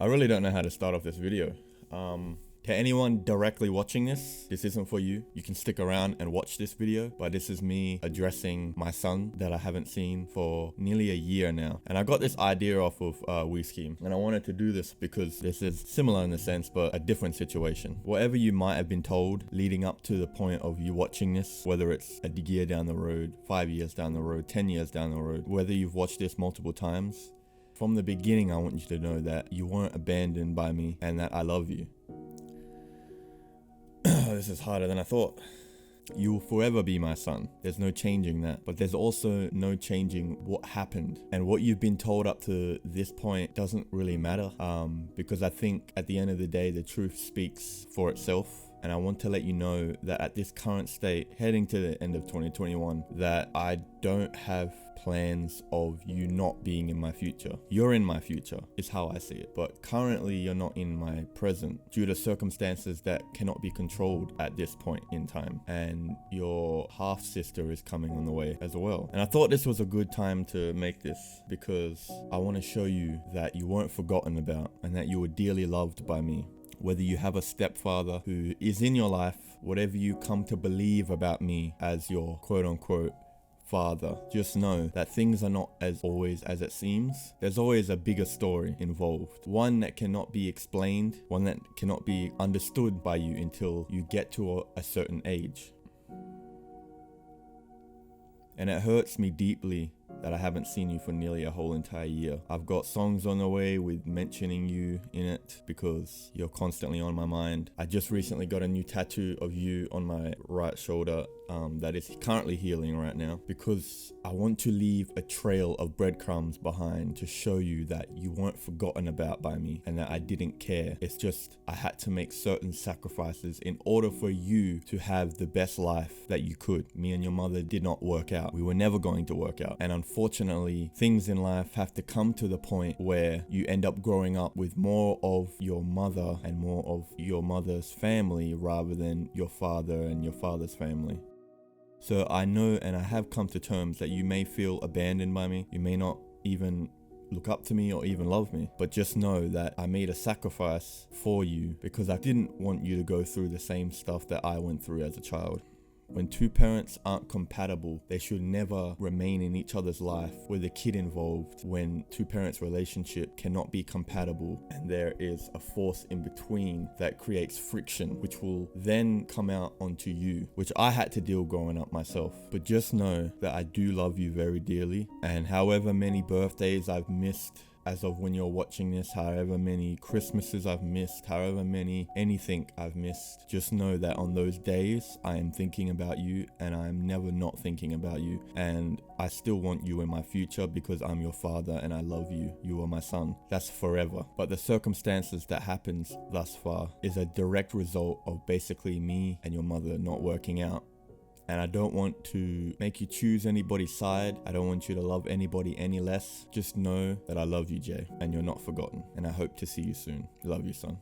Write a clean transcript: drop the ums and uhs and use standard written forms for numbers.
I really don't know how to start off this video. To anyone directly watching this isn't for you. You can stick around and watch this video, but this is me addressing my son that I haven't seen for nearly a year now. And I got this idea off of Scheme, and I wanted to do this because this is similar in a sense, but a different situation. Whatever you might have been told leading up to the point of you watching this, whether it's a year down the road, 5 years down the road, 10 years down the road, whether you've watched this multiple times, from the beginning, I want you to know that you weren't abandoned by me and that I love you. This is harder than I thought. You will forever be my son. There's no changing that. But there's also no changing what happened. And what you've been told up to this point doesn't really matter. Because I think at the end of the day, the truth speaks for itself. And I want to let you know that at this current state, heading to the end of 2021, that I don't have plans of you not being in my future. You're in my future, is how I see it. But currently, you're not in my present due to circumstances that cannot be controlled at this point in time. And your half-sister is coming on the way as well. And I thought this was a good time to make this because I want to show you that you weren't forgotten about and that you were dearly loved by me. Whether you have a stepfather who is in your life, whatever you come to believe about me as your quote-unquote father, just know that things are not as always as it seems. There's always a bigger story involved, one that cannot be explained, one that cannot be understood by you until you get to a certain age. And it hurts me deeply that I haven't seen you for nearly a whole entire year. I've got songs on the way with mentioning you in it because you're constantly on my mind. I just recently got a new tattoo of you on my right shoulder that is currently healing right now because I want to leave a trail of breadcrumbs behind to show you that you weren't forgotten about by me and that I didn't care. It's just I had to make certain sacrifices in order for you to have the best life that you could. Me and your mother did not work out. We were never going to work out. And unfortunately, things in life have to come to the point where you end up growing up with more of your mother and more of your mother's family rather than your father and your father's family. So I know and I have come to terms that you may feel abandoned by me. You may not even look up to me or even love me. But just know that I made a sacrifice for you because I didn't want you to go through the same stuff that I went through as a child. When two parents aren't compatible, they should never remain in each other's life with a kid involved. When two parents' relationship cannot be compatible and there is a force in between that creates friction, which will then come out onto you, which I had to deal growing up myself. But just know that I do love you very dearly, and however many birthdays I've missed as of when you're watching this, however many Christmases I've missed, however many anything I've missed, just know that on those days I am thinking about you and I am never not thinking about you, and I still want you in my future because I'm your father and I love you. You are my son. That's forever. But the circumstances that happens thus far is a direct result of basically me and your mother not working out. And I don't want to make you choose anybody's side. I don't want you to love anybody any less. Just know that I love you, Jay, and you're not forgotten. And I hope to see you soon. Love you, son.